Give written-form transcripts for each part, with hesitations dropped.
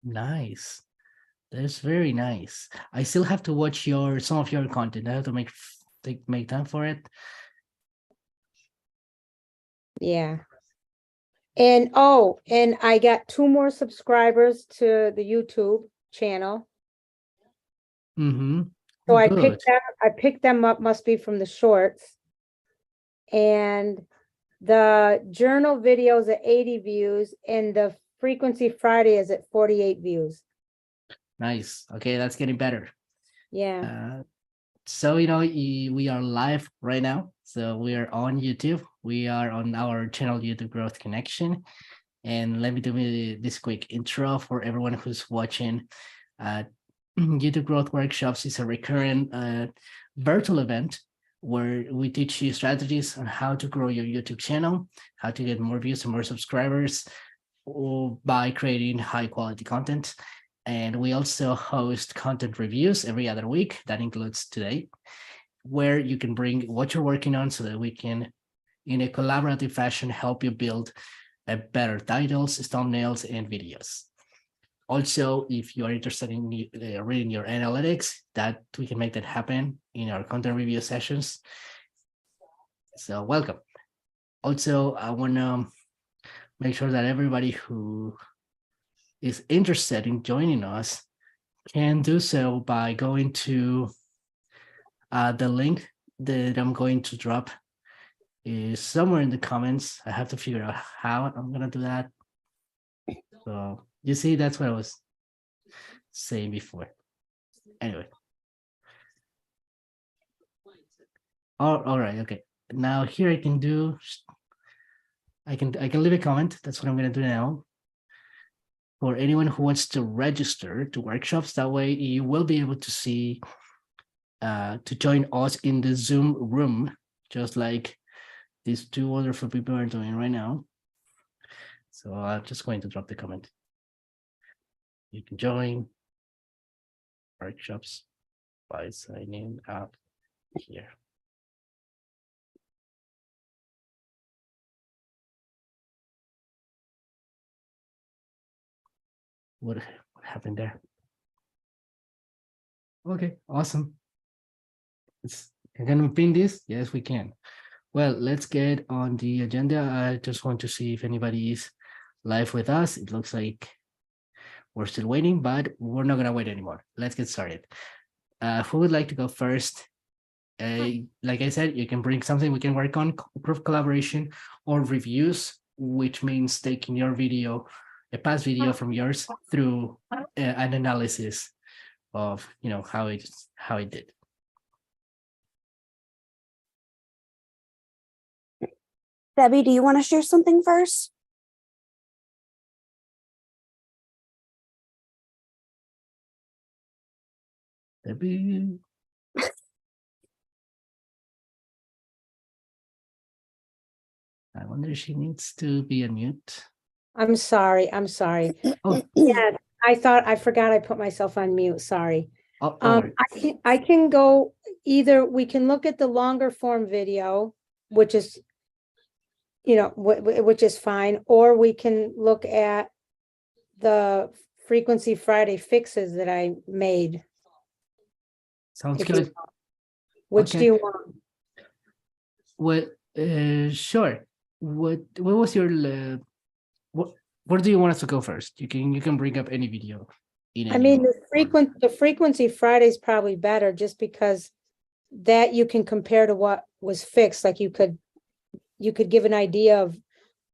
Nice. That's very nice. I still have to watch some of your content. I have to make time for it. Yeah. And and I got 2 more subscribers to the YouTube channel. Mm-hmm. So Oh, good. I picked them up, must be from the shorts. And the journal videos at 80 views and the Frequency Friday is at 48 views. Nice. Okay, that's getting better. Yeah. So, we are live right now. So we are on YouTube. We are on our channel, YouTube Growth Connection. And let me do this quick intro for everyone who's watching. YouTube Growth Workshops is a recurrent virtual event where we teach you strategies on how to grow your YouTube channel, how to get more views and more subscribers by creating high quality content. And we also host content reviews every other week. That includes today, where you can bring what you're working on so that we can, in a collaborative fashion, help you build better titles, thumbnails, and videos. Also, if you are interested in reading your analytics, that we can make that happen in our content review sessions. So welcome. Also, I want to make sure that everybody who is interested in joining us can do so by going to the link that I'm going to drop is somewhere in the comments. I have to figure out how I'm going to do that. So you see, that's what I was saying before. Anyway. All right. Okay. Now here I can leave a comment. That's what I'm going to do now. For anyone who wants to register to workshops, that way you will be able to see, to join us in the Zoom room, just like these 2 wonderful people are doing right now. So I'm just going to drop the comment. You can join workshops by signing up here. What happened there? Okay, awesome. Can we pin this? Yes, we can. Well, let's get on the agenda. I just want to see if anybody is live with us. It looks like we're still waiting, but we're not going to wait anymore. Let's get started. Who would like to go first? Like I said, you can bring something we can work on, proof collaboration or reviews, which means taking your video, a past video from yours, through an analysis of how it did. Debbie, do you want to share something first? Debbie. I wonder if she needs to be unmute. I'm sorry. Oh. Yeah, I forgot I put myself on mute. Sorry. Oh, I can go either. We can look at the longer form video, which is, which is fine, or we can look at the Frequency Friday fixes that I made. Sounds good. Which do you want? Well, sure. What was your where do you want us to go first? You can bring up any video. I mean, the Frequency Friday is probably better, just because that you can compare to what was fixed. Like you could give an idea of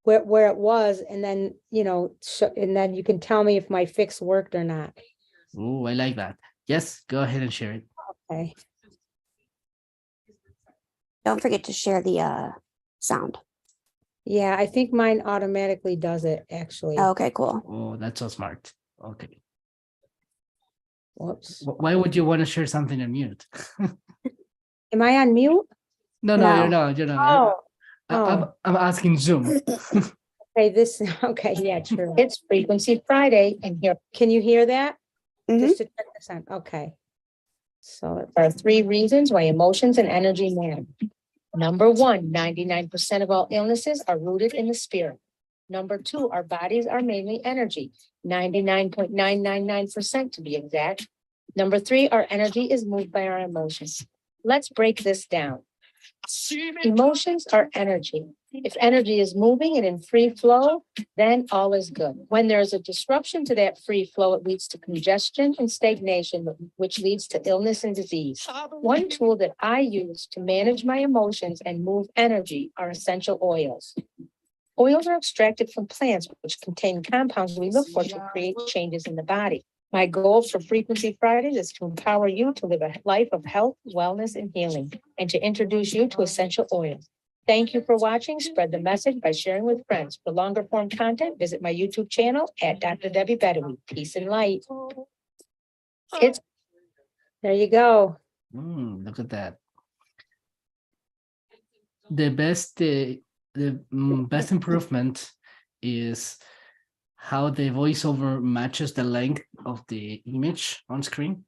where it was, and then and then you can tell me if my fix worked or not. Oh, I like that. Yes, go ahead and share it. Okay. Don't forget to share the sound. Yeah, I think mine automatically does it, actually. Okay, cool. Oh, that's so smart. Okay. Whoops. Why would you want to share something on mute? Am I on mute? No, you're not. You're not. Oh. I'm asking Zoom. Okay, okay, yeah, true. It's Frequency Friday, and here Can you hear that? Mhm. Just to check this on. Okay. So are 3 reasons why emotions and energy matter. Number 1, 99% of all illnesses are rooted in the spirit. Number 2, our bodies are mainly energy, 99.999% to be exact. Number 3, our energy is moved by our emotions. Let's break this down. Emotions are energy. If energy is moving and in free flow, then all is good. When there is a disruption to that free flow, it leads to congestion and stagnation, which leads to illness and disease. One tool that I use to manage my emotions and move energy are essential oils. Oils are extracted from plants, which contain compounds we look for to create changes in the body. My goal for Frequency Fridays is to empower you to live a life of health, wellness, and healing, and to introduce you to essential oils. Thank you for watching. Spread the message by sharing with friends. For longer form content, visit my YouTube channel at Dr. Debbie Bedouin. Peace and light. It's There you go. Look at that. The best best improvement is how the voiceover matches the length of the image on screen.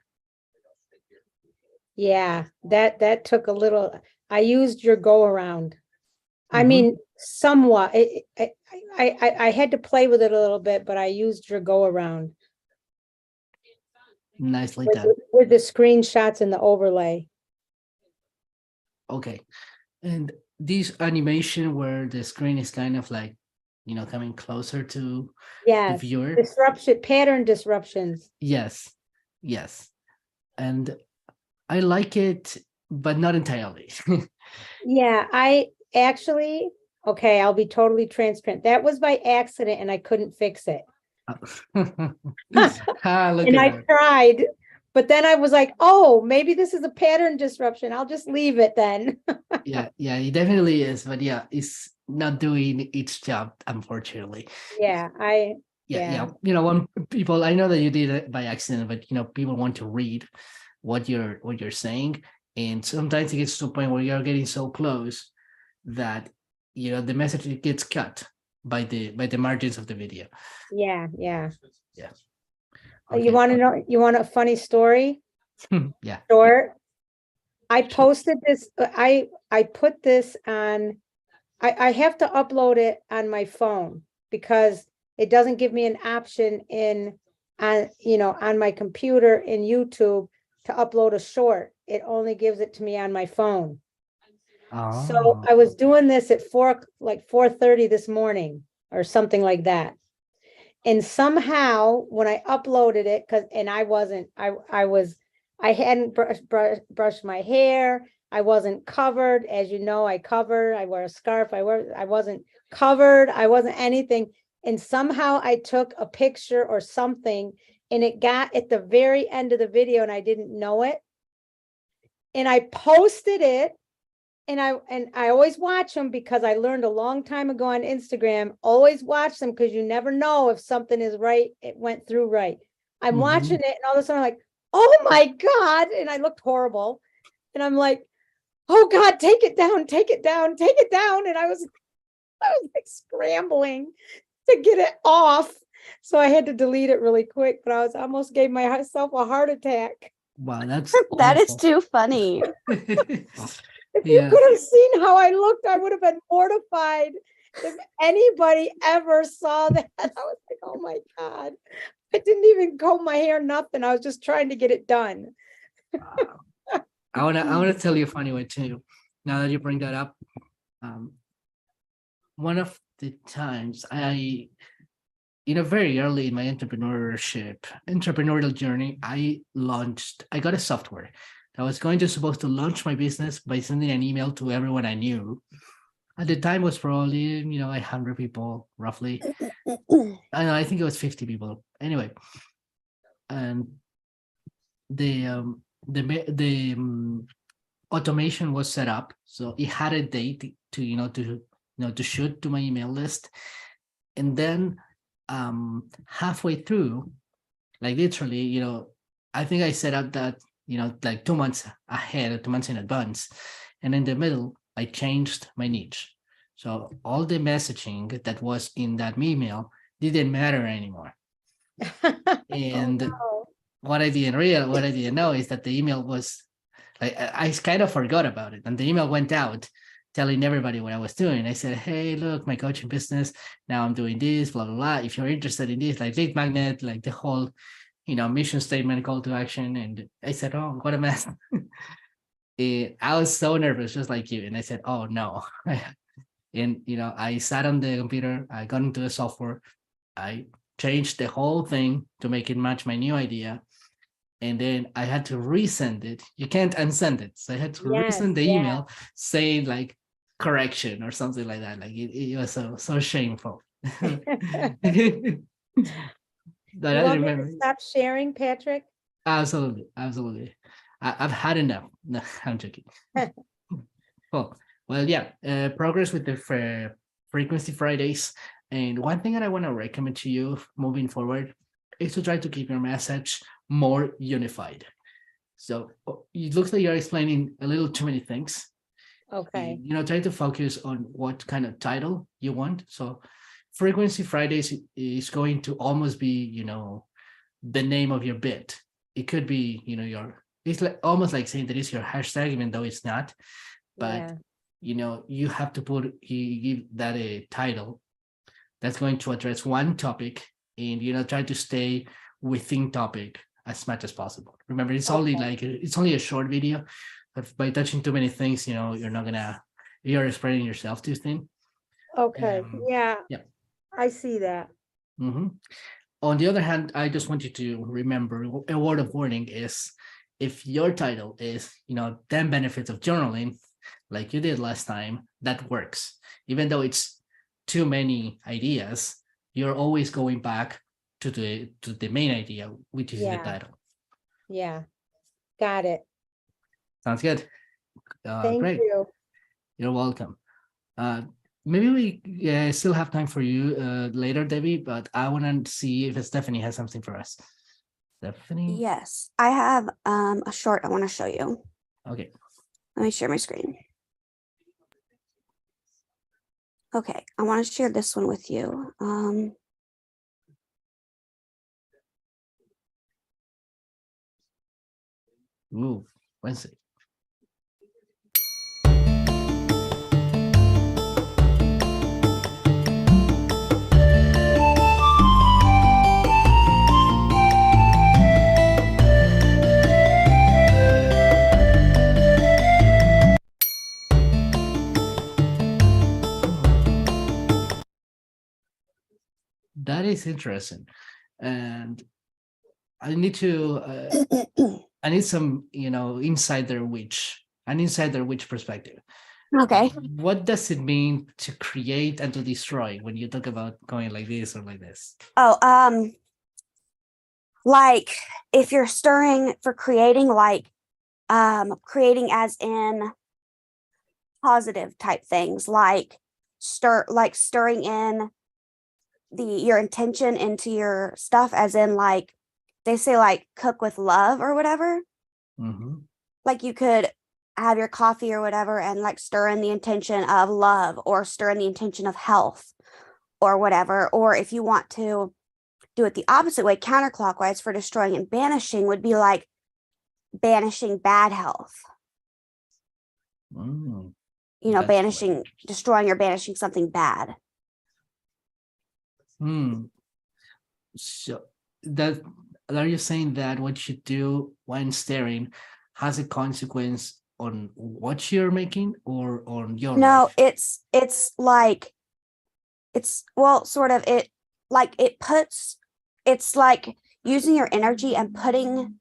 Yeah, that took a little. I used your go around. I mean, somewhat. I had to play with it a little bit, but I used your go around Nicely with, done. with the screenshots and the overlay. Okay. And this animation where the screen is kind of like, you know, coming closer to the Yes, viewer. pattern disruptions. Yes. Yes. And I like it, but not entirely. Yeah, I actually, okay, I'll be totally transparent. That was by accident and I couldn't fix it. Look And at I that. tried, but then I was like, oh, maybe this is a pattern disruption. I'll just leave it then. Yeah, it definitely is, but yeah, it's not doing its job, unfortunately. Yeah, Yeah. You know, when people, I know that you did it by accident, but you know, people want to read what you're saying, and sometimes it gets to a point where you're getting so close that you know the message gets cut by the margins of the video. Yeah. Yeah. You want to know? You want a funny story? Yeah. Short. I posted this. I put this on. I have to upload it on my phone because it doesn't give me an option on my computer in YouTube to upload a short. It only gives it to me on my phone. So I was doing this at 4:30 this morning or something like that. And somehow when I uploaded it, I hadn't brushed my hair. I wasn't covered. As you know, I wear a scarf. I wasn't covered. I wasn't anything. And somehow I took a picture or something and it got at the very end of the video and I didn't know it. And I posted it. And I always watch them because I learned a long time ago on Instagram, always watch them because you never know if something is right. It went through right. I'm watching it and all of a sudden I'm like, oh my God. And I looked horrible. And I'm like, oh God, take it down, take it down, take it down. And I was like scrambling to get it off. So I had to delete it really quick, but I almost gave myself a heart attack. Wow, that's That is too funny. If you could have seen how I looked, I would have been mortified. If anybody ever saw that, I was like, oh my God. I didn't even comb my hair, nothing. I was just trying to get it done. I wanna tell you a funny one too. Now that you bring that up, one of the times very early in my entrepreneurial journey, I got a software. I was supposed to launch my business by sending an email to everyone I knew. At the time was probably 100 people roughly. I think it was 50 people. Anyway, and the automation was set up, so it had a date to shoot to my email list, and then halfway through, like literally, I think I set up that like 2 months ahead, 2 months in advance, and in the middle I changed my niche, so all the messaging that was in that email didn't matter anymore. And what I didn't know is that the email was like, I kind of forgot about it, and the email went out telling everybody what I was doing. I said, hey, look, my coaching business, now I'm doing this, blah, blah, blah. If you're interested in this, like lead magnet, like the whole, mission statement, call to action. And I said, oh, what a mess. I was so nervous, just like you. And I said, oh, no. And, I sat on the computer, I got into the software, I changed the whole thing to make it match my new idea. And then I had to resend it. You can't unsend it. So I had to Yes, resend the yeah. email saying like correction or something like that. Like it was so shameful. But You I want me remember. to stop sharing, Patrick? Absolutely. I've had enough. No, I'm joking. Cool. Well, yeah, progress with the Frequency Fridays. And one thing that I want to recommend to you moving forward is to try to keep your message more unified. So it looks like you're explaining a little too many things. Okay, Try to focus on what kind of title you want. So Frequency Fridays is going to almost be, the name of your bit. It could be, it's like almost like saying that it's your hashtag, even though it's not. But yeah, you have to give that a title that's going to address one topic, and try to stay within topic as much as possible. Remember, it's only a short video, but by touching too many things, you're spreading yourself too thin. okay, yeah. Yeah. I see that. On the other hand, I just want you to remember a word of warning is if your title is, 10 benefits of journaling, like you did last time, that works. Even though it's too many ideas, you're always going back to the main idea, which is the title. Yeah, got it. Sounds good. Thank Great. you. You're welcome. Maybe we still have time for you later, Debbie, but I want to see if Stephanie has something for us. Stephanie? Yes, I have a short I want to show you. Okay. Let me share my screen. Okay, I want to share this one with you. Ooh, Wednesday. That is interesting. And I need to I need some, insider witch perspective. Okay. What does it mean to create and to destroy when you talk about going like this or like this? Oh, like if you're stirring for creating, like creating as in positive type things, like stirring in your intention into your stuff, as in like they say like cook with love or whatever. Like you could have your coffee or whatever and like stir in the intention of love or stir in the intention of health or whatever. Or if you want to do it the opposite way, counterclockwise, for destroying and banishing would be like banishing bad health. Banishing, destroying or banishing something bad. So that are you saying that what you do when staring has a consequence on what you're making or on your life? It's like sort of it's like using your energy and putting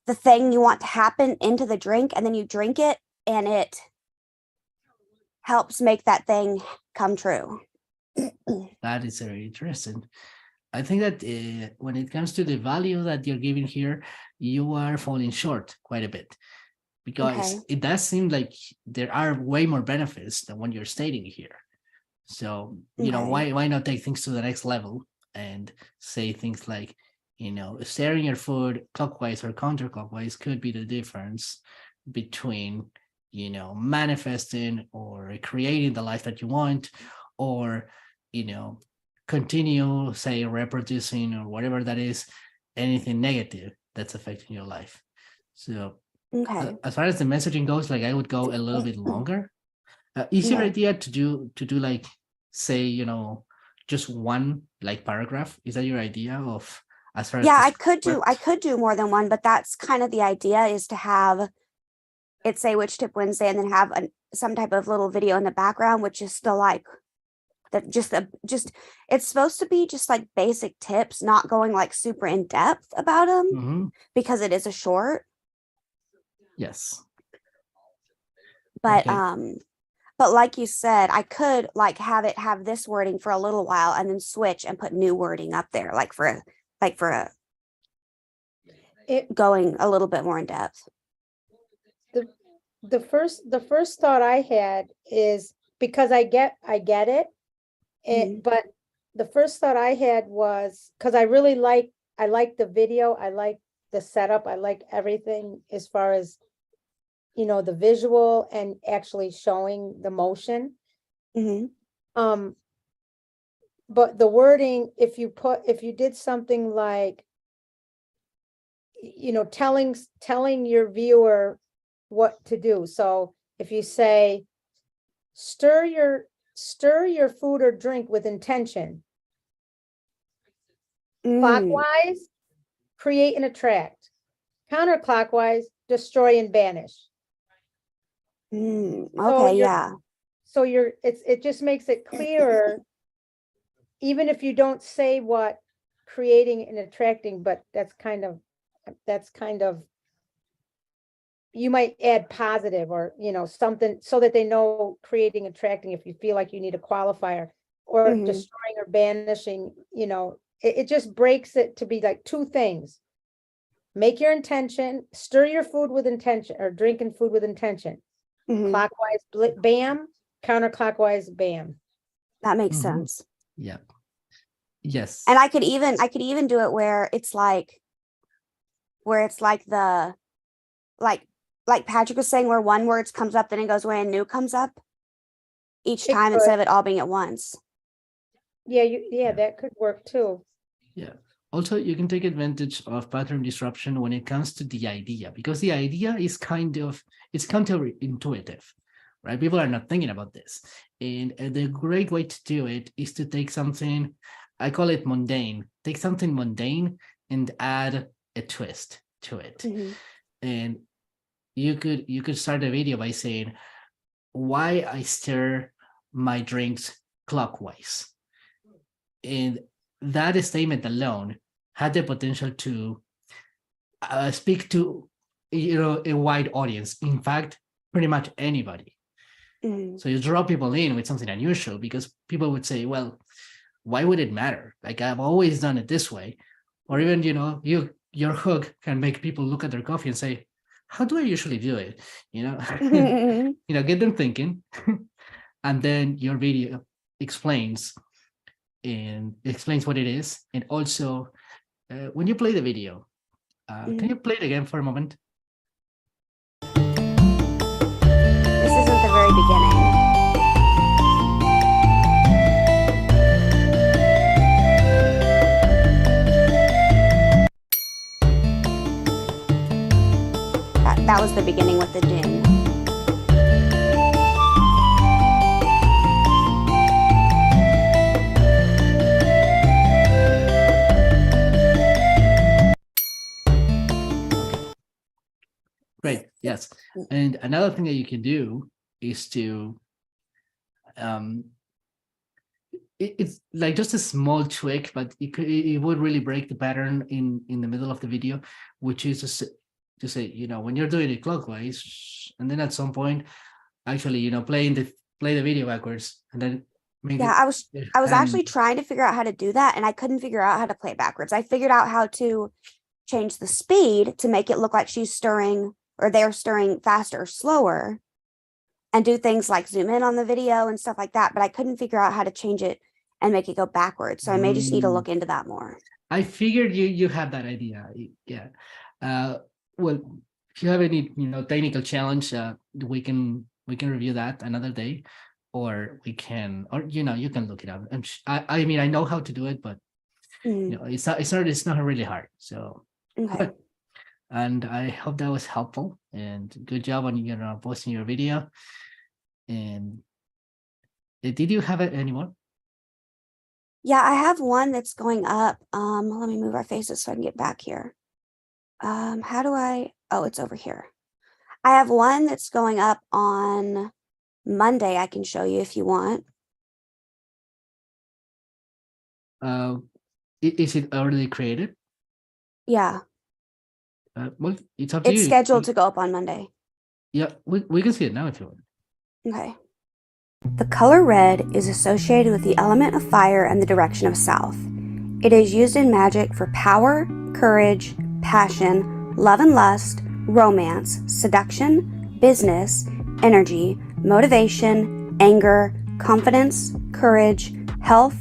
the thing you want to happen into the drink, and then you drink it and it helps make that thing come true. That is very interesting. I think that when it comes to the value that you're giving here, you are falling short quite a bit, because it does seem like there are way more benefits than what you're stating here. So, why not take things to the next level and say things like, stirring your food clockwise or counterclockwise could be the difference between, manifesting or creating the life that you want, or, continue, say, reproducing or whatever that is, anything negative that's affecting your life. So as far as the messaging goes, like I would go a little bit longer, Is your Yeah. idea to do like, say, just one like paragraph? Is that your idea of as far as Yeah, the I script? could do more than one, but that's kind of the idea, is to have it say which tip Wednesday and then have some type of little video in the background, which is still like that, just it's supposed to be just like basic tips, not going like super in depth about them, Mhm. because it is a short. Yes. But Okay. but like you said, I could like have this wording for a little while and then switch and put new wording up there, like for a It, going a little bit more in depth. the first thought I had is, because I get it. Mhm. But the first thought I had was, because I like the video, I like the setup, I like everything as far as, the visual and actually showing the motion. Mhm. But the wording, if you did something like, telling your viewer what to do. So if you say, stir your food or drink with intention. Mm. Clockwise, create and attract. Counterclockwise, destroy and banish. Mm. So Okay, yeah. So it just makes it clearer, even if you don't say what creating and attracting, but that's kind of, you might add positive or, something so that they know creating, attracting, if you feel like you need a qualifier, or Mhm. destroying or banishing, it just breaks it to be like two things. Make your intention, stir your food with intention, or drinking food with intention. Mhm. Clockwise, bam, counterclockwise, bam. That makes Mhm. sense. Yeah. Yes. And I could even do it where it's like the like Patrick was saying, where one word comes up, then it goes away and new comes up each It time could. instead of it all being at once. Yeah, that could work too. Yeah. Also, you can take advantage of pattern disruption when it comes to the idea, because the idea is it's counterintuitive, right? People are not thinking about this. And the great way to do it is to take something, I call it mundane, take something mundane and add a twist to it. Mhm. And you could start a video by saying, why I stir my drinks clockwise. And that statement alone had the potential to speak to a wide audience. In fact, pretty much anybody. Mhm. So you draw people in with something unusual, because people would say, well, why would it matter? Like, I've always done it this way. Or even, your hook can make people look at their coffee and say, how do I usually do it? Mhm. Get them thinking. And then your video explains what it is. And also, when you play the video, can you play it again for a moment? This isn't the very beginning. That was the beginning with the ding. Great. Yes. And another thing that you can do is to it's like just a small trick, but it would really break the pattern in the middle of the video, which is to say, when you're doing it clockwise, and then at some point, actually, play the video backwards, and then make Yeah, it. I was actually trying to figure out how to do that, and I couldn't figure out how to play it backwards. I figured out how to change the speed to make it look like she's stirring, or they're stirring faster or slower, and do things like zoom in on the video and stuff like that. But I couldn't figure out how to change it and make it go backwards. So I may just need to look into that more. I figured you have that idea. Yeah. Well, if you have any technical challenge, we can review that another day, or you can look it up. I mean, I know how to do it, but it's not really hard. So Okay. good. And I hope that was helpful, and good job on posting your video. And did you have any more? Yeah, I have one that's going up. Let me move our faces so I can get back here. How do I, oh, it's over here. I have one that's going up on Monday. I can show you if you want. Is it already created? Yeah, Well, it's up to it's you. scheduled to go up on Monday. Yeah, we can see it now if you want. Okay. The color red is associated with the element of fire and the direction of south. It is used in magic for power, courage, passion, love and lust, romance, seduction, business, energy, motivation, anger, confidence, courage, health,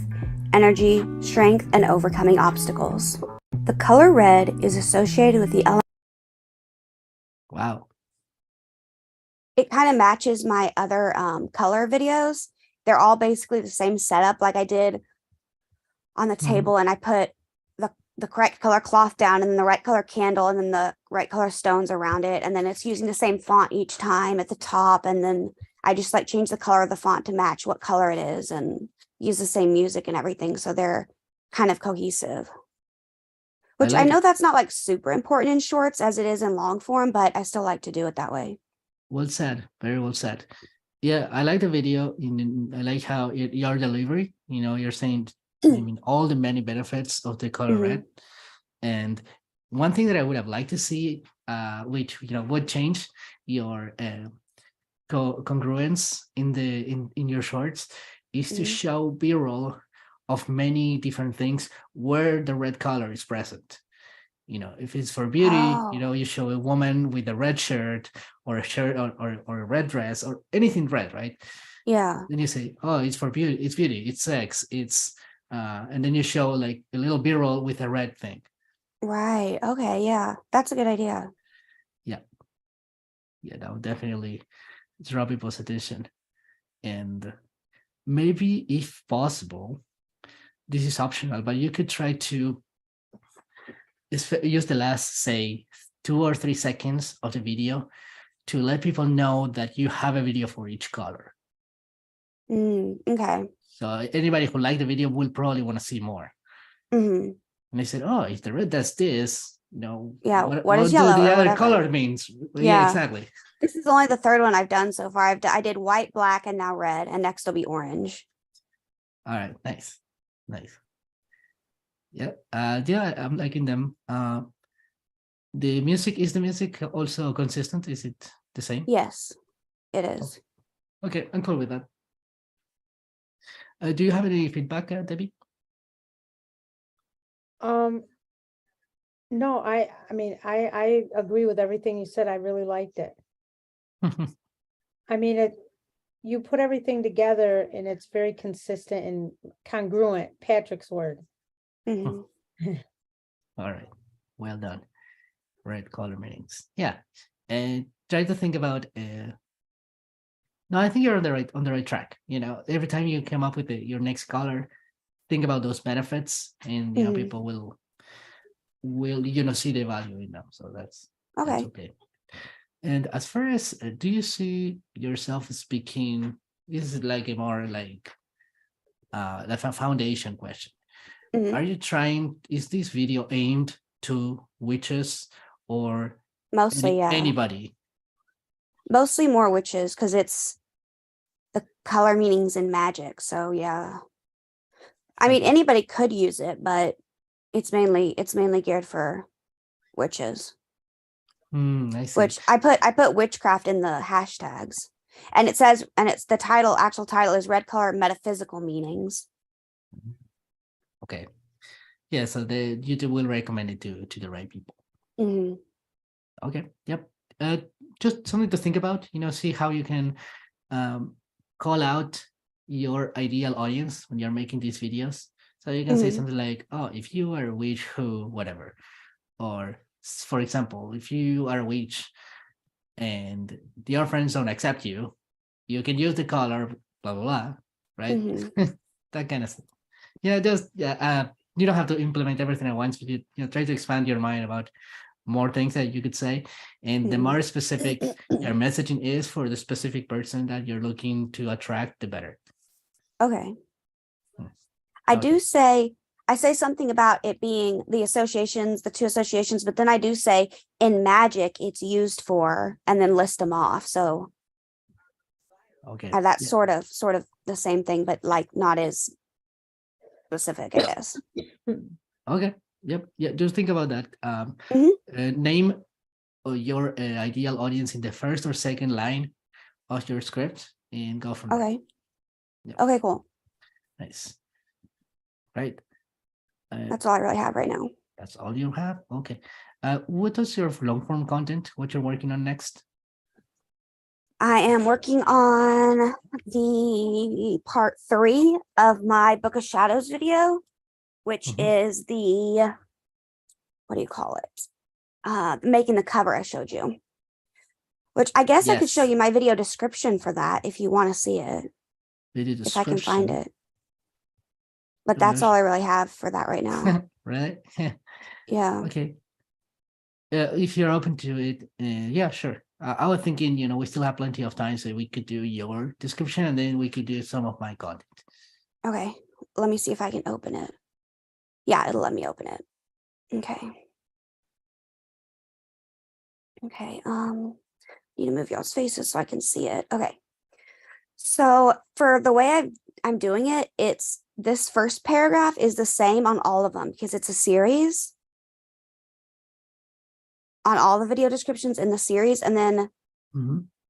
energy, strength, and overcoming obstacles. The color red is associated with the element. Wow. It kind of matches my other color videos. They're all basically the same setup like I did on the table, and I put the correct color cloth down and then the right color candle and then the right color stones around it, and then it's using the same font each time at the top, and then I just like change the color of the font to match what color it is and use the same music and everything, so they're kind of cohesive. Which I know that's not like super important in shorts as it is in long form, but I still like to do it that way. Well said. Very well said. Yeah, I like the video. I like how your delivery, you're saying, I mean, all the many benefits of the color red. And one thing that I would have liked to see, which, would change your congruence in your shorts, is to show B-roll of many different things where the red color is present. If it's for beauty, you show a woman with a red shirt or a shirt or a red dress or anything red, right? Yeah. Then you say, oh, it's for beauty, it's sex, it's and then you show like a little B-roll with a red thing. Right. Okay. Yeah, that's a good idea. Yeah, that would definitely draw people's attention. And maybe if possible, this is optional, but you could try to use the last, say, 2 or 3 seconds of the video to let people know that you have a video for each color. Okay. So anybody who liked the video will probably want to see more. And they said, oh, if the red does this, yeah, what is do yellow the other whatever color means? Yeah, exactly. This is only the third one I've done so far. I did white, black, and now red, and next will be orange. All right, nice. Yeah, I'm liking them. The music also consistent? Is it the same? Yes, it is. Okay, I'm cool with that. Do you have any feedback, Debbie? No, I mean, I agree with everything you said. I really liked it. I mean, you put everything together and it's very consistent and congruent, Patrick's word. All right, well done. Red color meanings. Yeah, and try to think about. No, I think you're on the right track. Every time you come up with your next color, think about those benefits, and people will see the value in them. So that's okay. And as far as do you see yourself speaking? This is like a more like a foundation question. Are you trying? Is this video aimed to witches or mostly anybody? Mostly more witches because it's the color meanings in magic. So yeah, I mean anybody could use it, but it's mainly geared for witches. I see. Which I put witchcraft in the hashtags, and it says, and it's the actual title is red color metaphysical meanings. Okay. Yeah, so the YouTube will recommend it to the right people. Okay. Yep. Just something to think about. See how you can call out your ideal audience when you're making these videos. So you can say something like, "Oh, if you are a witch who whatever," or for example, if you are a witch and your friends don't accept you, you can use the color blah blah blah, right? That kind of stuff. You don't have to implement everything at once, but you try to expand your mind about more things that you could say. And the Mhm. more specific your messaging is for the specific person that you're looking to attract, the better. Okay. Hmm. I say something about it being the associations, the two associations, but then I do say in magic it's used for, and then list them off. So Okay. that's Yeah. sort of the same thing, but like not as specific, I guess. Okay. Yep. Yeah. Just think about that. Mhm. Name your ideal audience in the first or second line of your script and go from there. Okay. Yep. Okay, cool. Nice. Right. That's all I really have right now. That's all you have? Okay. What is your long form content? What you're working on next? I am working on the part 3 of my Book of Shadows video, which is the, what do you call it? Making the cover I showed you. Which I guess I could show Yes. you my video description for that if you want to see it, Video if I can find description. it. But that's all I really have for that right now. Right? Yeah. Okay. If you're open to it, yeah, sure. I was thinking, we still have plenty of time, so we could do your description and then we could do some of my content. Okay. Let me see if I can open it. Yeah, it'll let me open it. Okay. Okay. Need to move y'all's faces so I can see it. Okay. So for the way I'm doing it, it's this first paragraph is the same on all of them because it's a series on all the video descriptions in the series. And then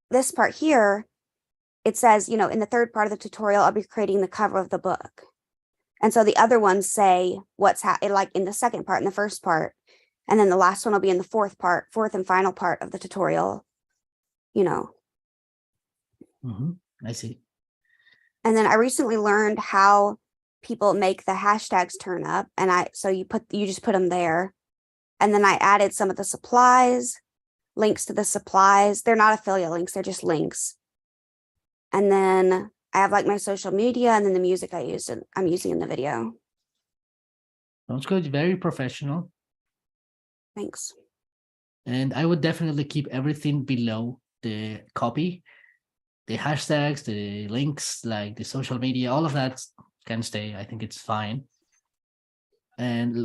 this part here, it says, in the third part of the tutorial, I'll be creating the cover of the book. And so the other ones say what's like in the second part, in the first part. And then the last one will be in the fourth and final part of the tutorial, I see. And then I recently learned how people make the hashtags turn up. And so you just put them there. And then I added some of the supplies, links to the supplies. They're not affiliate links, they're just links. And then I have like my social media and then the music I'm using in the video. Sounds good. Very professional. Thanks. And I would definitely keep everything below the copy. The hashtags, the links, like the social media, all of that can stay. I think it's fine. And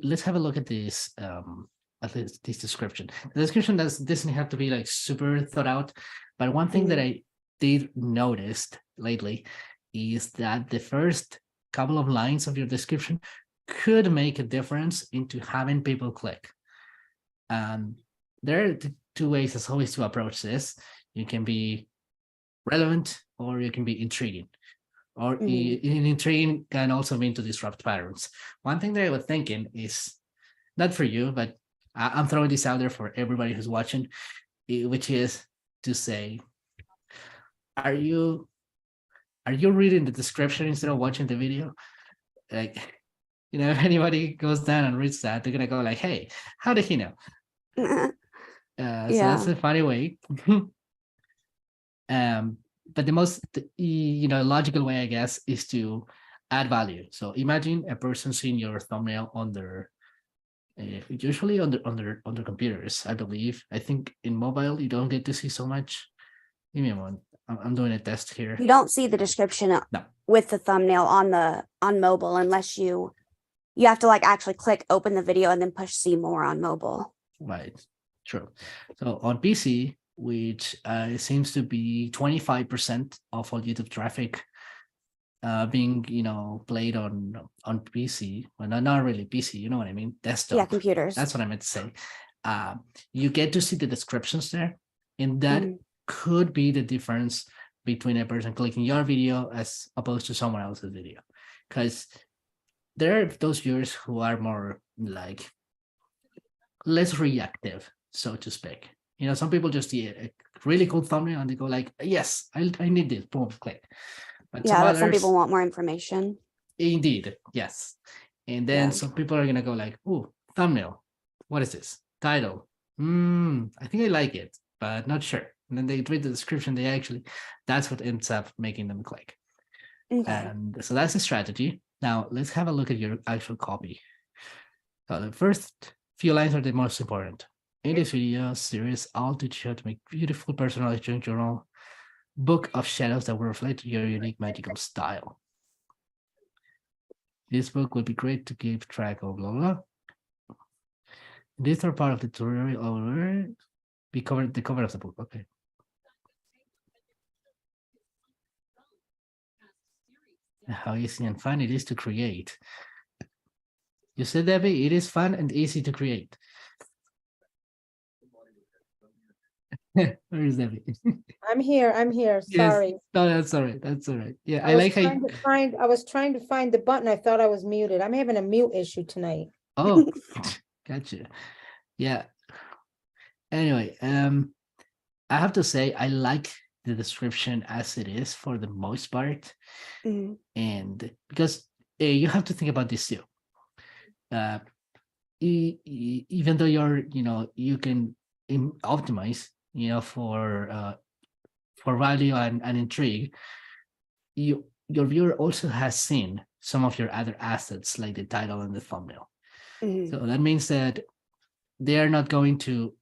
let's have a look at this, at least this description. The description doesn't have to be like super thought out, but one thing that I did notice lately is that the first couple of lines of your description could make a difference into having people click. There are two ways as always to approach this. You can be relevant or you can be intriguing. Or intriguing can also mean to disrupt patterns. One thing that I was thinking is, not for you, but I'm throwing this out there for everybody who's watching, which is to say, are you reading the description instead of watching the video? Like, if anybody goes down and reads that, they're gonna go like, hey, how did he know? So that's a funny way. But the most logical way, I guess, is to add value. So imagine a person seeing your thumbnail on their usually on their computers, I believe. I think in mobile you don't get to see so much. Give me a moment. I'm doing a test here. You don't see the description with the thumbnail on mobile unless you have to like actually click open the video and then push see more on mobile. Right. True. So on PC, which seems to be 25% of all YouTube traffic being, played on PC. Well, not really PC, you know what I mean? Desktop. Yeah, computers. That's what I meant to say. You get to see the descriptions there, and that could be the difference between a person clicking your video as opposed to someone else's video. Because there are those viewers who are more like less reactive, so to speak. Some people just see a really cool thumbnail and they go like, yes, I need this, boom, click. But some people want more information. Indeed, yes. And then some people are gonna go like, ooh, thumbnail, what is this? Title, I think I like it, but not sure. And then they read the description, that's what ends up making them click. And so that's the strategy. Now let's have a look at your actual copy. So the first few lines are the most important. In this video series, I'll teach you how to make beautiful personalized your own book of shadows that will reflect your unique magical style. This book will be great to keep track of blah blah. These are part of the tutorial over. We covered the cover of the book. Okay. How easy and fun it is to create. You said, Debbie, it is fun and easy to create. Where is Debbie? I'm here. Yes. Sorry. No, that's all right. That's all right. Yeah, I was like how trying to find, I was trying to find the button. I thought I was muted. I'm having a mute issue tonight. Oh, gotcha. Yeah. Anyway, I have to say I like the description as it is for the most part, and because you have to think about this too. Even though you can optimize, for value and intrigue, your viewer also has seen some of your other assets like the title and the thumbnail. So that means that they're not going to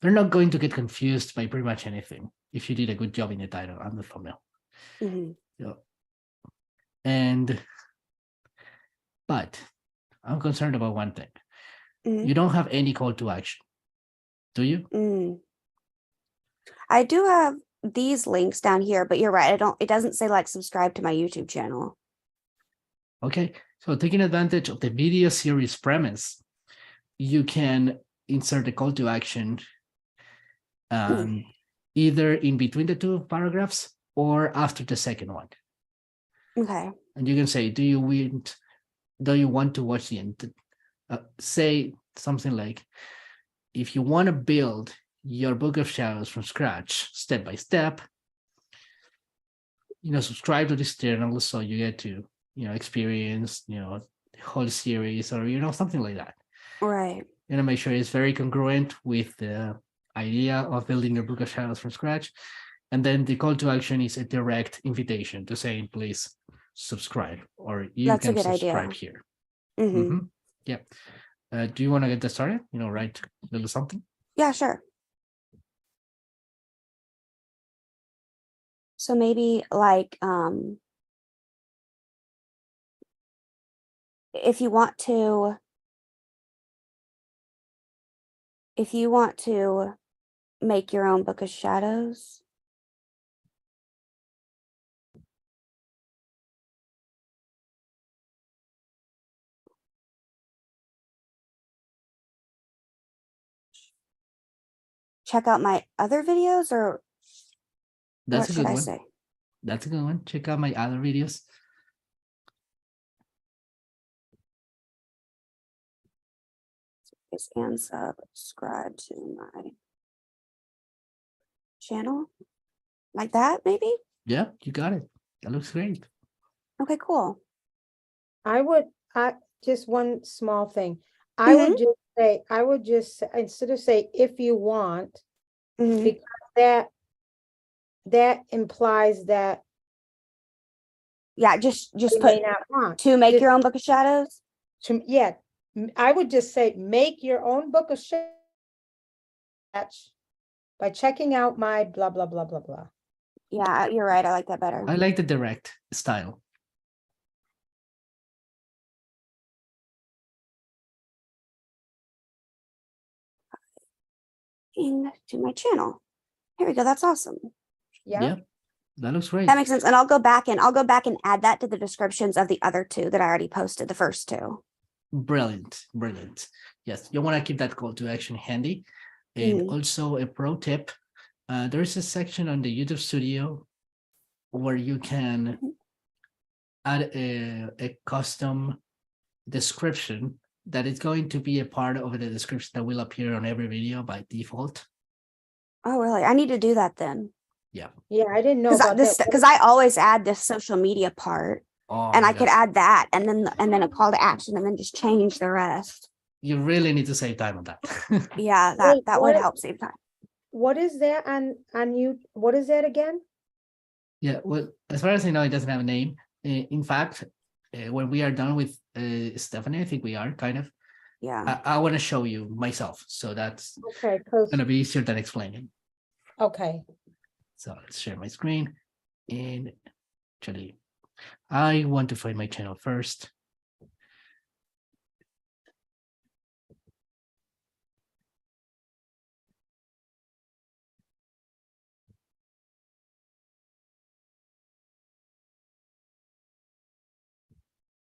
get confused by pretty much anything if you did a good job in the title and the thumbnail. But I'm concerned about one thing. You don't have any call to action, do you? I do have these links down here, but you're right. It doesn't say like subscribe to my YouTube channel. Okay, so taking advantage of the video series premise, you can insert a call to action either in between the two paragraphs or after the second one. Okay. And you can say, do you want to watch the end? Say something like, if you want to build your book of shadows from scratch, step by step, subscribe to this channel so you get to, experience, the whole series, or, something like that. Right. Make sure it's very congruent with the idea of building your book of shadows from scratch. And then the call to action is a direct invitation to say, please subscribe, or That's can a good subscribe idea. here. Yeah. Do you want to get that started? Write a little something? Yeah, sure. So maybe like, if you want to make your own book of shadows, check out my other videos, or That's what a good should I one. say? That's a good one. Check out my other videos. And subscribe to my channel, like that, maybe. Yeah, you got it. That looks great. Okay, cool. Just one small thing. I would just say, instead of say, if you want, because that implies that just you put may not want to make your own book of shadows. I would just say, make your own book of shadows by checking out my blah, blah, blah, blah, blah. Yeah, you're right. I like that better. I like the direct style. To my channel. Here we go. That's awesome. Yeah. That looks great. That makes sense. And I'll go back and add that to the descriptions of the other two that I already posted, the first two. Brilliant. Yes, you want to keep that call to action handy. And also a pro tip, there's a section on the YouTube Studio where you can add a custom description that is going to be a part of the description that will appear on every video by default. Oh, really? I need to do that then. Yeah, I didn't know about this because I always add this social media part, and I could add that, and then a call to action, and then just change the rest. You really need to save time on that. Yeah, that would help save time. What is that on you? What is that again? Yeah, well, as far as I know, it doesn't have a name. In fact, when we are done with Stephanie, I think we are kind of, Yeah. I want to show you myself, so that's Okay, because, gonna be easier than explaining. okay, So let's share my screen, and actually, I want to find my channel first.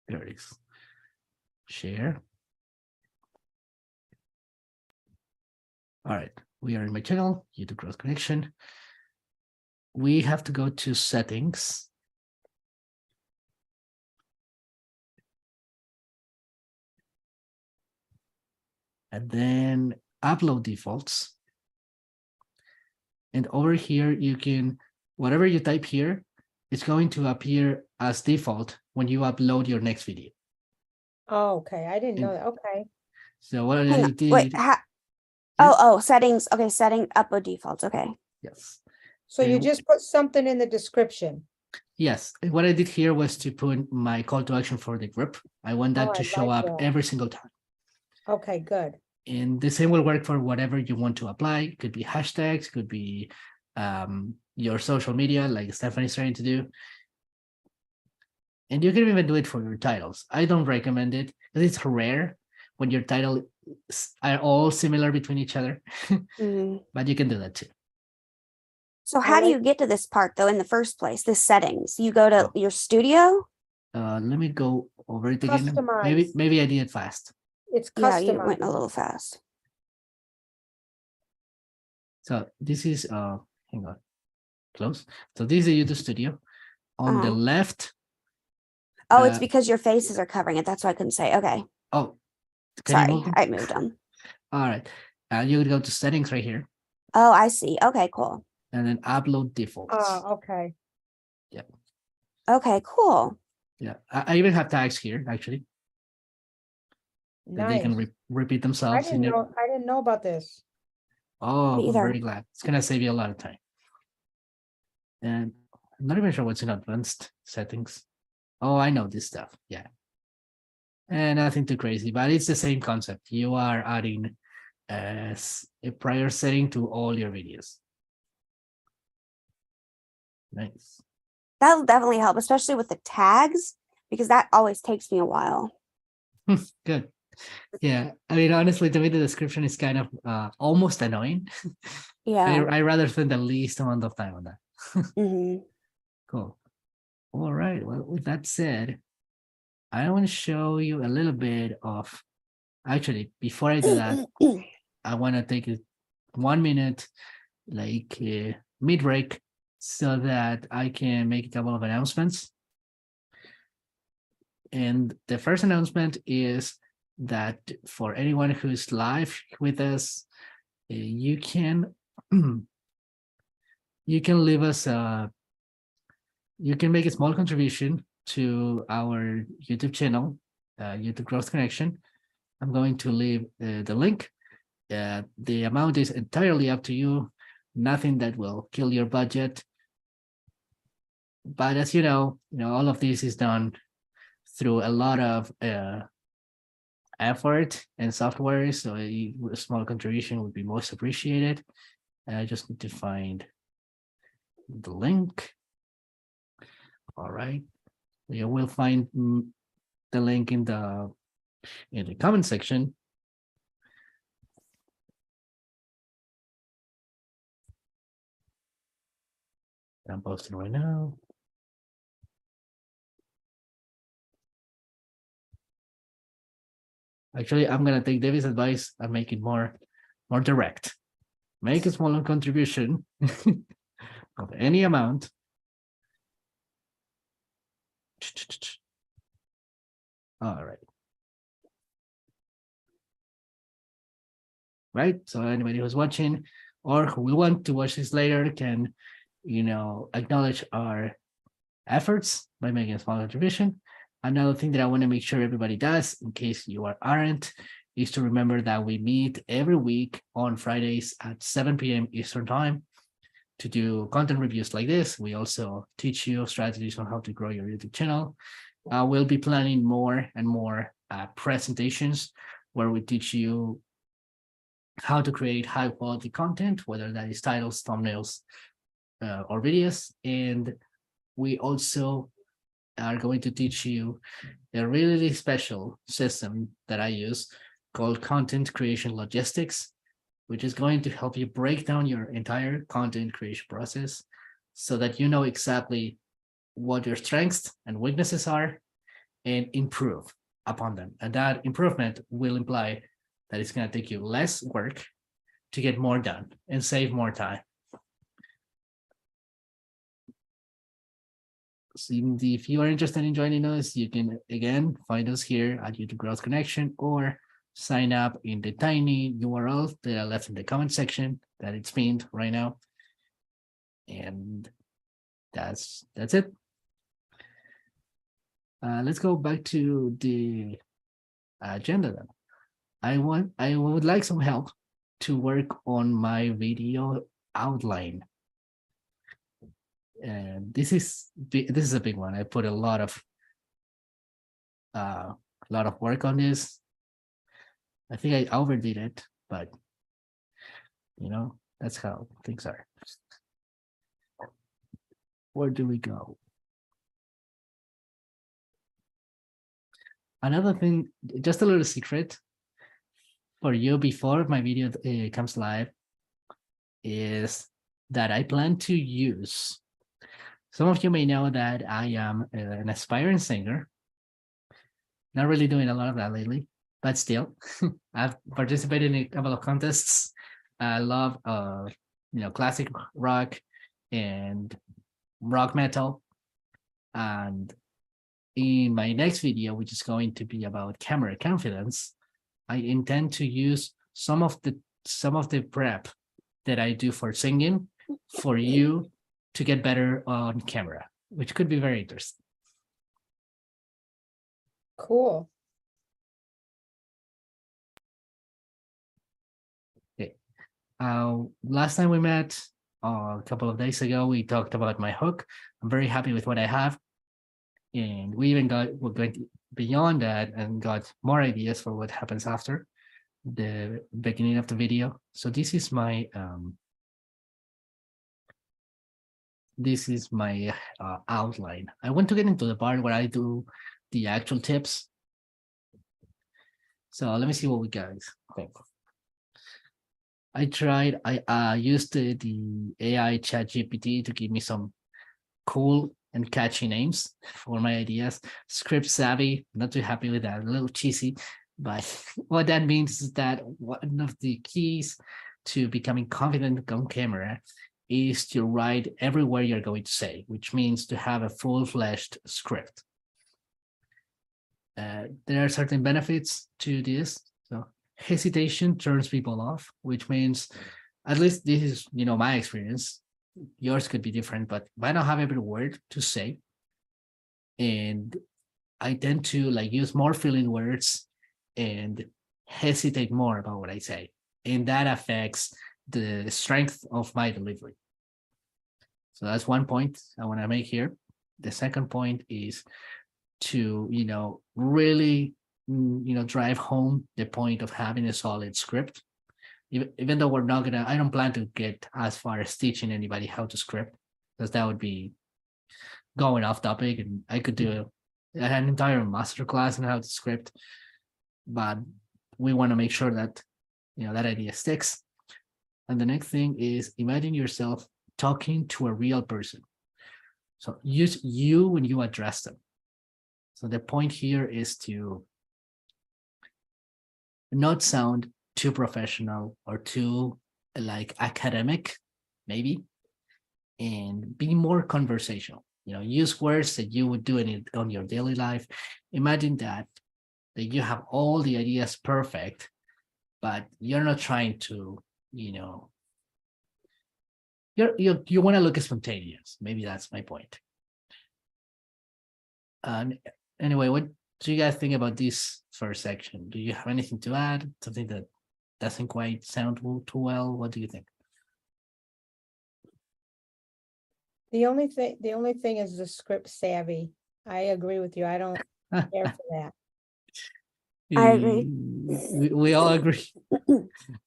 There it is. Share. All right, we are in my channel, YouTube Growth Connection. We have to go to settings. And then upload defaults. And over here, you can, whatever you type here, it's going to appear as default when you upload your next video. oh, okay, I didn't know And- that, okay. So what I Hang on, did, wait, yes, oh, settings. Okay, setting upload defaults. Okay. yes, So you And- just put something in the description. yes. And what I did here was to put my call to action for the group. I want that Oh, to I show like up that. every single time. Okay, good. And the same will work for whatever you want to apply. It could be hashtags, could be your social media, like Stephanie's trying to do. And you can even do it for your titles. I don't recommend it because it's rare when your titles are all similar between each other, Mhm. but you can do that too. So I how do like- you get to this part though in the first place? This settings. You go to Oh. your studio. Let me go over it again. Maybe Customize. maybe I did it fast. It's Yeah, you went a customized. little fast. So this is hang on, close. So this is the YouTube studio. On the Uh-huh. left, Oh, it's Uh, because your faces are covering it. That's why I couldn't say. Okay, oh, can you sorry, move them? I moved them. All right. You would go to settings right here Oh, I see. Okay, cool. and then upload defaults. Oh, okay. Okay, cool. Yeah, I even have tags here actually. That they can Nice. repeat I themselves. didn't know about this. Oh, Me I'm either. very glad. It's gonna save you a lot of time. And I'm not even sure what's in advanced settings. Oh, I know this stuff. Yeah. And nothing too crazy, but it's the same concept. You are adding as a prior setting to all your videos. Nice. That'll definitely help, especially with the tags, because that always takes me a while. Good. Yeah. I mean, honestly, to me, the description is kind of almost annoying. Yeah. I rather spend the least amount of time on that. Hmm. Cool. All right. Well, with that said, I want to show you a little bit of, actually, before I do that, I want to take 1 minute, like mid-break, so that I can make a couple of announcements. And the first announcement is that for anyone who's live with us, you can you can leave us you can make a small contribution to our YouTube channel, YouTube Growth Connection. I'm going to leave the link. The amount is entirely up to you. Nothing that will kill your budget. But as you know, all of this is done through a lot of effort and software. So a small contribution would be most appreciated. I just need to find the link. All right. You will find the link in the comment section. I'm posting right now. Actually, I'm gonna take David's advice and make it more direct. Make a small contribution of any amount. All right. Right. So anybody who's watching or who will want to watch this later can, acknowledge our efforts by making a small contribution. Another thing that I want to make sure everybody does, in case you aren't, is to remember that we meet every week on Fridays at 7 p.m. Eastern time to do content reviews like this. We also teach you strategies on how to grow your YouTube channel. We'll be planning more and more presentations where we teach you how to create high quality content, whether that is titles, thumbnails, or videos. And we also are going to teach you a really special system that I use called content creation logistics, which is going to help you break down your entire content creation process so that you know exactly what your strengths and weaknesses are and improve upon them. And that improvement will imply that it's going to take you less work to get more done and save more time. So if you are interested in joining us, you can again find us here at YouTube Growth Connection, or sign up in the tiny URL that I left in the comment section that it's pinned right now. And that's it. Let's go back to the agenda then. I would like some help to work on my video outline. And this is a big one. I put a lot of work on this. I think I overdid it, but you know, that's how things are. Where do we go? Another thing, just a little secret for you before my video comes live, is that I plan to use. Some of you may know that I am an aspiring singer. Not really doing a lot of that lately, but still, I've participated in a couple of contests. I love, classic rock and rock metal. And in my next video, which is going to be about camera confidence, I intend to use some of the prep that I do for singing for you to get better on camera, which could be very interesting. Cool. Okay. Last time we met, a couple of days ago, we talked about my hook. I'm very happy with what I have. And we're going beyond that and got more ideas for what happens after the beginning of the video. So this is my outline. I want to get into the part where I do the actual tips. So let me see what we guys think. I used the AI ChatGPT to give me some cool and catchy names for my ideas. Script savvy, not too happy with that, a little cheesy, but what that means is that one of the keys to becoming confident on camera is to write everywhere you're going to say, which means to have a full-fledged script. There are certain benefits to this. So hesitation turns people off, which means, at least this is, my experience. Yours could be different, but I don't have every word to say. And I tend to use more filling words and hesitate more about what I say. And that affects the strength of my delivery. So that's one point I want to make here. The second point is to, really, drive home the point of having a solid script. Even though I don't plan to get as far as teaching anybody how to script, because that would be going off topic, and I could do an entire masterclass on how to script. But we want to make sure that, that idea sticks. And the next thing is, imagine yourself talking to a real person. So use you when you address them. So the point here is to not sound too professional or too academic, maybe, and be more conversational. Use words that you would do on your daily life. Imagine that you have all the ideas perfect, but you're not trying to, you want to look spontaneous. Maybe that's my point. Anyway, what do you guys think about this first section? Do you have anything to add? Something that doesn't quite sound too well? What do you think? The only thing is the script savvy. I agree with you. I don't care for that. I agree. We all agree.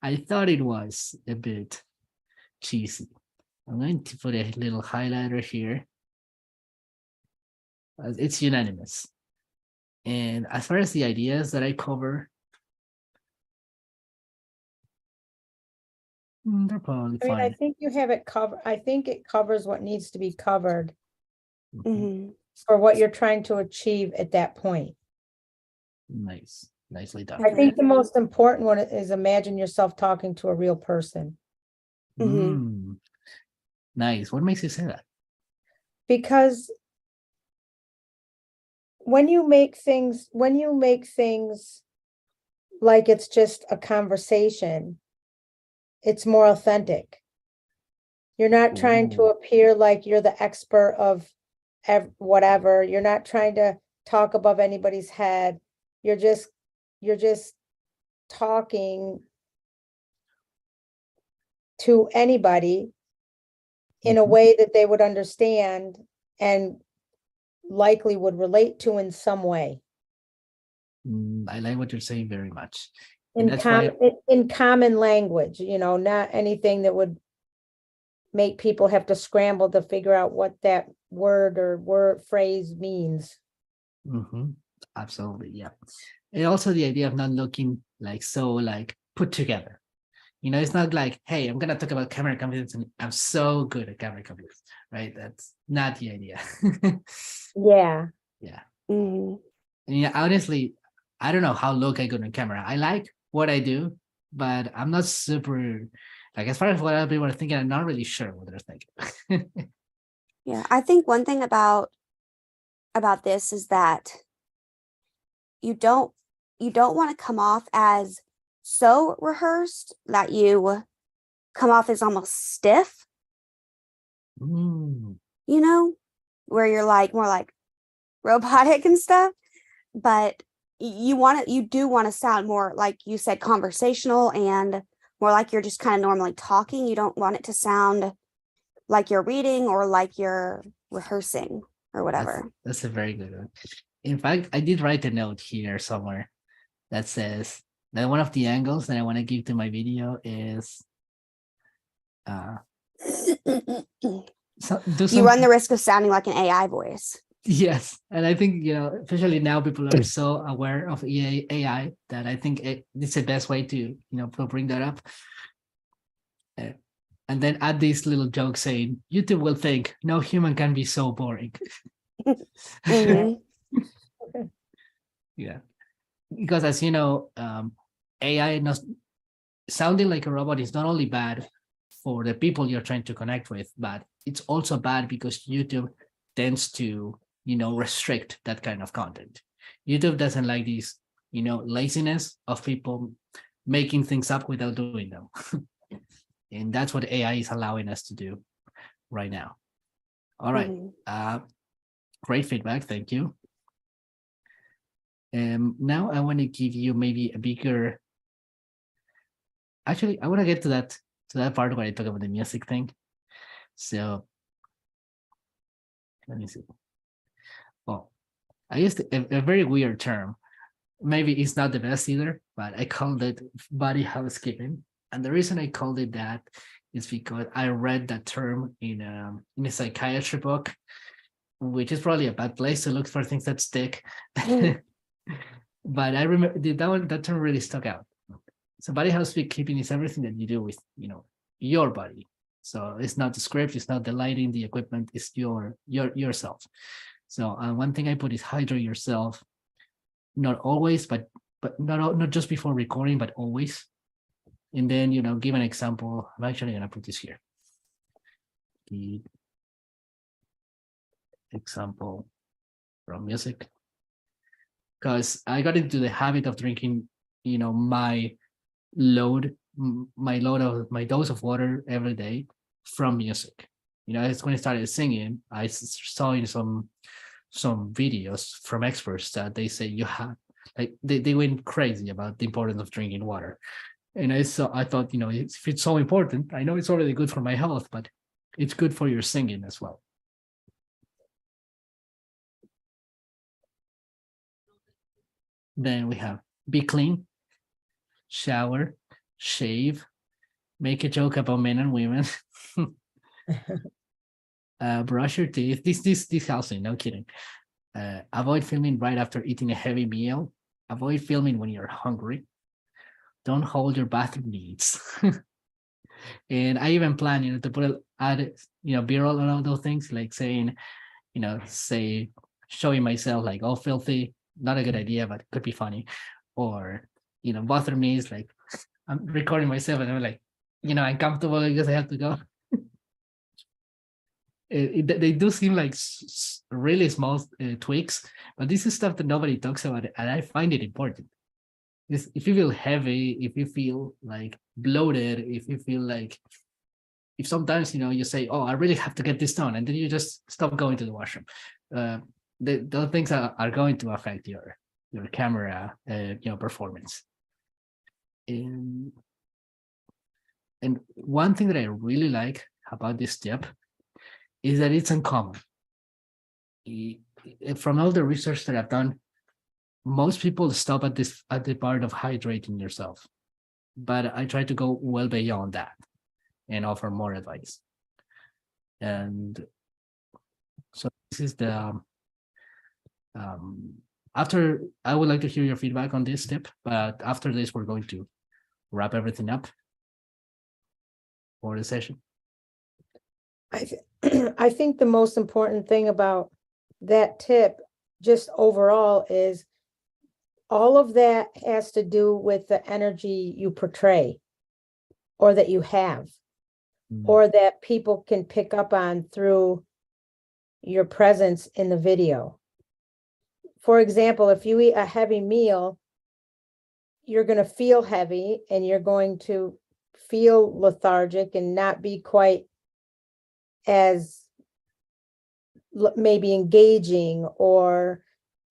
I thought it was a bit cheesy. I'm going to put a little highlighter here. It's unanimous. And as far as the ideas that I cover, they're probably I mean, I fine. think you have it covered. I think it covers what needs to be covered Mhm. for what you're trying to achieve at that point. Nice. Nicely done. I think the most important one is imagine yourself talking to a real person. Nice. What makes you say that? Because when you make things like it's just a conversation, it's more authentic. You're not trying to Ooh. appear like you're the expert of whatever. You're not trying to talk above anybody's head. You're just talking to anybody in a way that they would understand and likely would relate to in some way. I like what you're saying very much. In common language, not anything that would make people have to scramble to figure out what that word phrase means. Absolutely, yeah. And also the idea of not looking like put together. It's not like, hey, I'm gonna talk about camera confidence and I'm so good at camera confidence, right? That's not the idea. Yeah. Yeah. Mhm. And honestly, I don't know how look I go on camera. I like what I do, but I'm not super, as far as what other people are thinking, I'm not really sure what they're thinking. Yeah, I think one thing about this is that you don't want to come off as so rehearsed that you come off as almost stiff, where you're more like robotic and stuff, but you do want to sound more, like you said, conversational and more like you're just kind of normally talking. You don't want it to sound like you're reading or like you're rehearsing or whatever. That's a very good one. In fact, I did write a note here somewhere that says that one of the angles that I want to give to my video is you run the risk of sounding like an AI voice. Yes, and I think especially now people are so aware of AI that I think it's the best way to bring that up. And then add this little joke saying YouTube will think no human can be so boring. Yeah, because as you know, AI sounding like a robot is not only bad for the people you're trying to connect with, but it's also bad because YouTube tends to restrict that kind of content. YouTube doesn't like this laziness of people making things up without doing them. And that's what AI is allowing us to do right now. All right. Great feedback. Thank you. Now I want to give you maybe a bigger. Actually, I want to get to that part where I talk about the music thing. So let me see. Well, I used a very weird term. Maybe it's not the best either, but I called it body housekeeping. And the reason I called it that is because I read that term in a psychiatry book, which is probably a bad place to look for things that stick. But I remember that term really stuck out. So body housekeeping is everything that you do with your body. So it's not the script, it's not the lighting, the equipment, it's yourself. So one thing I put is hydrate yourself, not always, but not just before recording, but always. And then give an example. I'm actually gonna put this here. The example from music, because I got into the habit of drinking my dose of water every day from music. It's when I started singing, I saw in some videos from experts that they say you have they went crazy about the importance of drinking water. And I thought, if it's so important, I know it's already good for my health, but it's good for your singing as well. Then we have be clean, shower, shave, make a joke about men and women, brush your teeth. This housing, no kidding. Avoid filming right after eating a heavy meal. Avoid filming when you're hungry. Don't hold your bathroom needs. And I even plan, to put add, B-roll on all those things, like saying, say, showing myself like all filthy, not a good idea, but could be funny. Or, bathroom needs, like I'm recording myself and I'm like, uncomfortable because I have to go. They do seem like really small tweaks, but this is stuff that nobody talks about, and I find it important. If you feel heavy, if you feel like bloated, if you feel like, if sometimes, you say, oh, I really have to get this done, and then you just stop going to the washroom. Those things are going to affect your camera, performance. And one thing that I really like about this tip is that it's uncommon. From all the research that I've done, most people stop at the part of hydrating yourself, but I try to go well beyond that and offer more advice. And so this is the after, I would like to hear your feedback on this tip, but after this we're going to wrap everything up for the session. I think the most important thing about that tip, just overall, is all of that has to do with the energy you portray, or that you have, or that people can pick up on through your presence in the video. For example, if you eat a heavy meal, you're going to feel heavy and you're going to feel lethargic and not be quite as maybe engaging or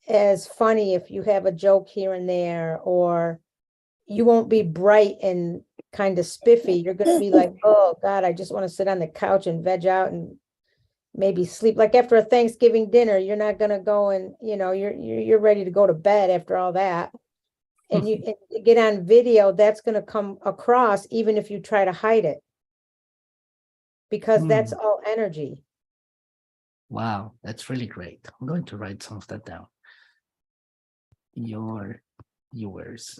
as funny if you have a joke here and there, or you won't be bright and kind of spiffy. You're going to be like, oh God, I just want to sit on the couch and veg out and maybe sleep. Like after a Thanksgiving dinner, you're not going to go and, you're ready to go to bed after all that. And you get on video, that's going to come across even if you try to hide it, because that's all energy. Wow, that's really great. I'm going to write some of that down. Your viewers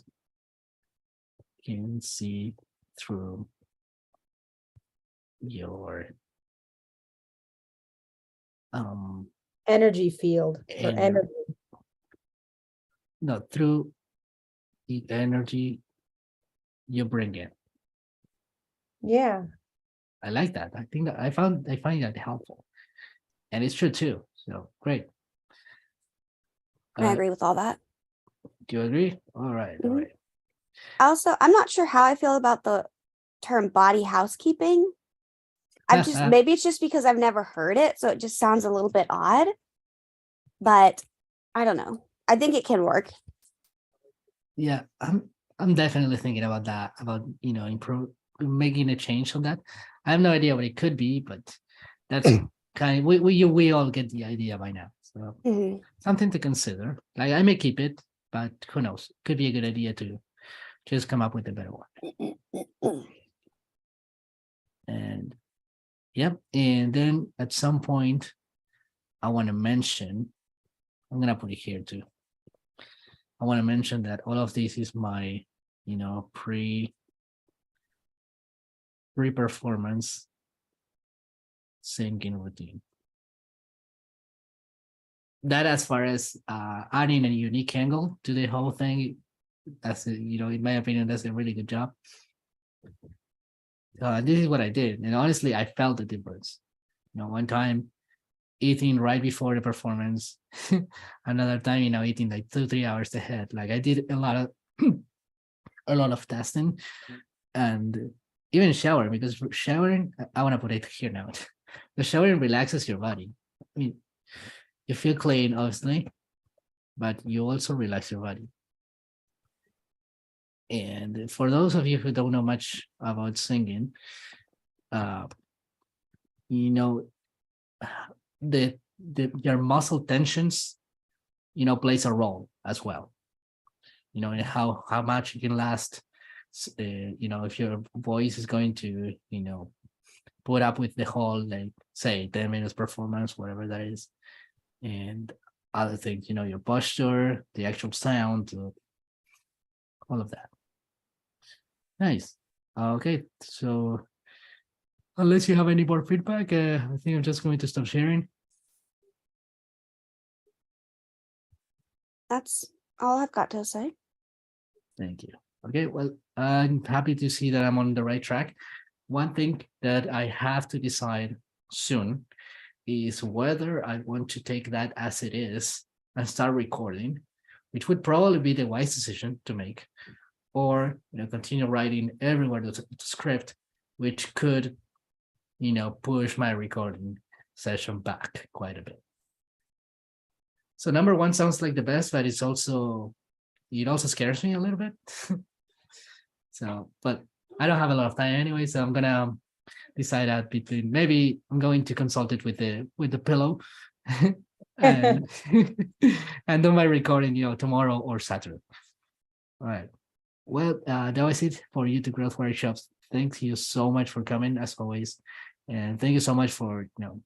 can see through your energy field, or energy. No, through the energy you bring in. Yeah. I like that. I think that I find that helpful. And it's true too. So great. I agree with all that. Do you agree? All right. All right. Also, I'm not sure how I feel about the term body housekeeping. Maybe it's just because I've never heard it, so it just sounds a little bit odd. But I don't know. I think it can work. Yeah, I'm definitely thinking about that, about making a change on that. I have no idea what it could be, but that's kind of, we all get the idea by now. So something to consider. Like I may keep it, but who knows? Could be a good idea to just come up with a better one. And yep. And then at some point, I want to mention, I'm gonna put it here too. I want to mention that all of this is my, pre-performance singing routine. That, as far as adding a unique angle to the whole thing, that's in my opinion, that's a really good job. This is what I did, and honestly, I felt the difference. One time eating right before the performance, another time, eating like 2-3 hours ahead. Like I did a lot of testing, and even showering, because showering, I want to put it here now. The showering relaxes your body. I mean, you feel clean, obviously, but you also relax your body. And for those of you who don't know much about singing, your muscle tensions, plays a role as well. you know, and how much you can last. You know, if your voice is going to, you know, put up with the whole, like, say 10 minutes performance, whatever that is, and other things, you know, your posture, the actual sound, all of that. Nice. Okay, so unless you have any more feedback, I think I'm just going to stop sharing. That's all I've got to say. Thank you. Okay, well, I'm happy to see that I'm on the right track. One thing that I have to decide soon is whether I want to take that as it is and start recording, which would probably be the wise decision to make, or, you know, continue writing everywhere the script, which could, you know, push my recording session back quite a bit. So number one sounds like the best, but it also scares me a little bit. So, but I don't have a lot of time anyway, so I'm gonna decide that between, maybe I'm going to consult it with the pillow and and do my recording, you know, tomorrow or Saturday. All right. Well, that was it for YouTube Growth Workshops. Thank you so much for coming, as always, and thank you so much for, you know,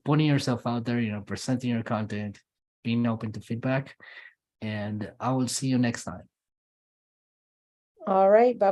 putting yourself out there, you know, presenting your content, being open to feedback, and I will see you next time. All right, bye.